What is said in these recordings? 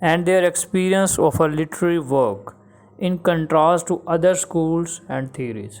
and their experience of a literary work in contrast to other schools and theories۔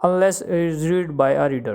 unless it is read by a reader۔